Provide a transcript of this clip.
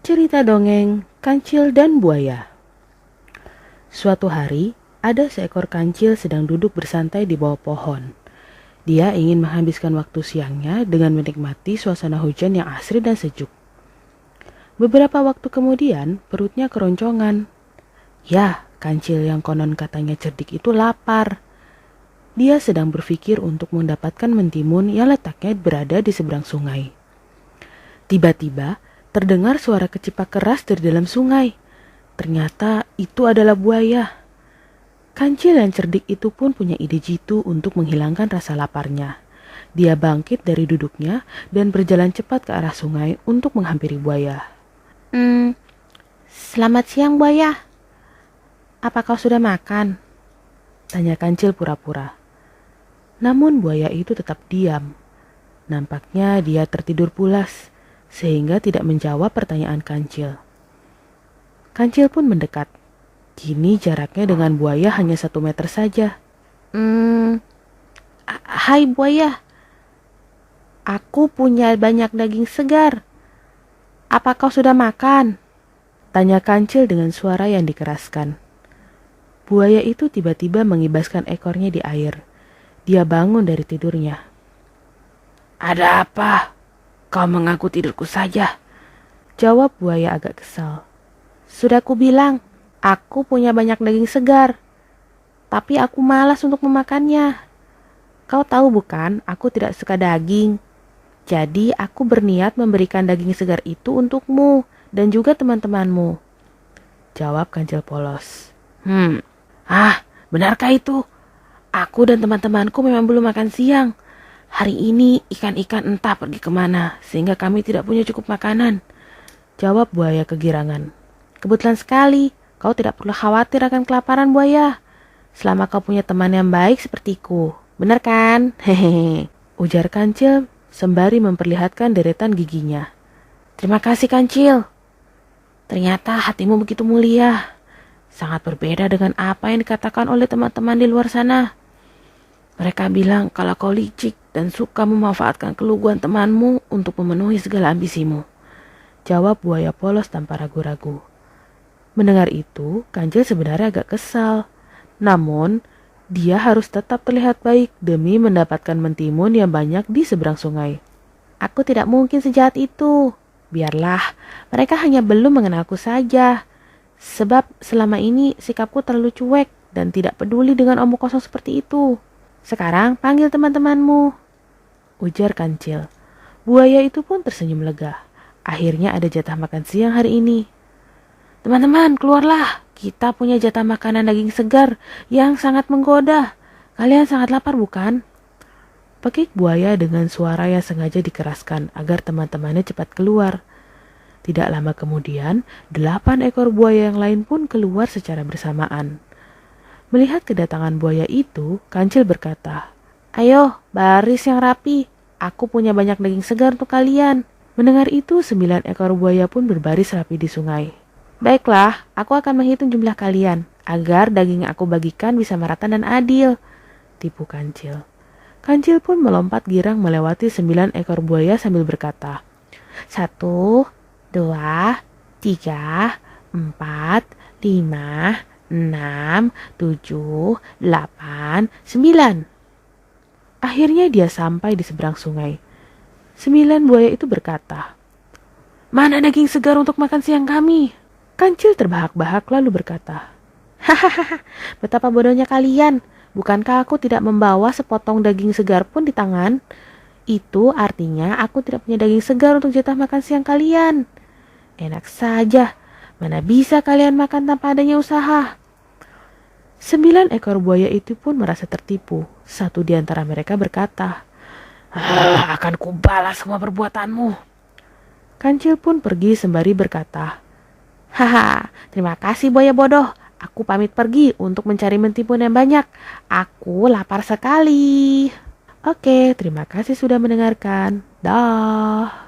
Cerita dongeng Kancil dan Buaya. Suatu hari, ada seekor kancil sedang duduk bersantai di bawah pohon. Dia ingin menghabiskan waktu siangnya dengan menikmati suasana hujan yang asri dan sejuk. Beberapa waktu kemudian, perutnya keroncongan. Ya, kancil yang konon katanya cerdik itu lapar. Dia sedang berpikir untuk mendapatkan mentimun yang letaknya berada di seberang sungai. Tiba-tiba, terdengar suara kecipak keras dari dalam sungai. Ternyata itu adalah buaya. Kancil yang cerdik itu pun punya ide jitu untuk menghilangkan rasa laparnya. Dia bangkit dari duduknya dan berjalan cepat ke arah sungai untuk menghampiri buaya. Selamat siang buaya. Apa kau sudah makan? Tanya kancil pura-pura. Namun buaya itu tetap diam. Nampaknya dia tertidur pulas, sehingga tidak menjawab pertanyaan kancil. Kancil pun mendekat. Kini jaraknya dengan buaya hanya 1 meter saja. Hai buaya, aku punya banyak daging segar. Apa kau sudah makan? Tanya kancil dengan suara yang dikeraskan. Buaya itu tiba-tiba mengibaskan ekornya di air. Dia bangun dari tidurnya. Ada apa? Kau mengaku tidurku saja. Jawab buaya agak kesal. Sudah ku bilang, aku punya banyak daging segar. Tapi aku malas untuk memakannya. Kau tahu bukan, aku tidak suka daging. Jadi aku berniat memberikan daging segar itu untukmu dan juga teman-temanmu. Jawab kancil polos. Benarkah itu? Aku dan teman-temanku memang belum makan siang. Hari ini ikan-ikan entah pergi kemana, sehingga kami tidak punya cukup makanan. Jawab buaya kegirangan. Kebetulan sekali, kau tidak perlu khawatir akan kelaparan buaya. Selama kau punya teman yang baik sepertiku. Benar kan? Hehehe. Ujar kancil sembari memperlihatkan deretan giginya. Terima kasih kancil. Ternyata hatimu begitu mulia. Sangat berbeda dengan apa yang dikatakan oleh teman-teman di luar sana. Mereka bilang kalau kau licik dan suka memanfaatkan keluguan temanmu untuk memenuhi segala ambisimu. Jawab buaya polos tanpa ragu-ragu. Mendengar itu, kancil sebenarnya agak kesal. Namun, dia harus tetap terlihat baik demi mendapatkan mentimun yang banyak di seberang sungai. Aku tidak mungkin sejahat itu. Biarlah, mereka hanya belum mengenalku saja. Sebab selama ini sikapku terlalu cuek dan tidak peduli dengan omong kosong seperti itu. Sekarang panggil teman-temanmu, ujar kancil. Buaya itu pun tersenyum lega. Akhirnya ada jatah makan siang hari ini. Teman-teman, keluarlah. Kita punya jatah makanan daging segar yang sangat menggoda. Kalian sangat lapar bukan? Pekik buaya dengan suara yang sengaja dikeraskan agar teman-temannya cepat keluar. Tidak lama kemudian, 8 ekor buaya yang lain pun keluar secara bersamaan. Melihat kedatangan buaya itu, kancil berkata, Ayo, baris yang rapi. Aku punya banyak daging segar untuk kalian. Mendengar itu, 9 ekor buaya pun berbaris rapi di sungai. Baiklah, aku akan menghitung jumlah kalian, agar daging yang aku bagikan bisa merata dan adil. Tipu kancil. Kancil pun melompat girang melewati 9 ekor buaya sambil berkata, 1, 2, 3, 4, 5, 6, 7, 8, 9. Akhirnya dia sampai di seberang sungai. 9 buaya itu berkata, Mana daging segar untuk makan siang kami? Kancil terbahak-bahak lalu berkata, Hahaha, betapa bodohnya kalian. Bukankah aku tidak membawa sepotong daging segar pun di tangan? Itu artinya aku tidak punya daging segar untuk jatah makan siang kalian. Enak saja. Mana bisa kalian makan tanpa adanya usaha? 9 ekor buaya itu pun merasa tertipu. Satu di antara mereka berkata, akan kubalas semua perbuatanmu. Kancil pun pergi sembari berkata, terima kasih buaya bodoh. Aku pamit pergi untuk mencari mentimun yang banyak. Aku lapar sekali. Oke, terima kasih sudah mendengarkan. Dah.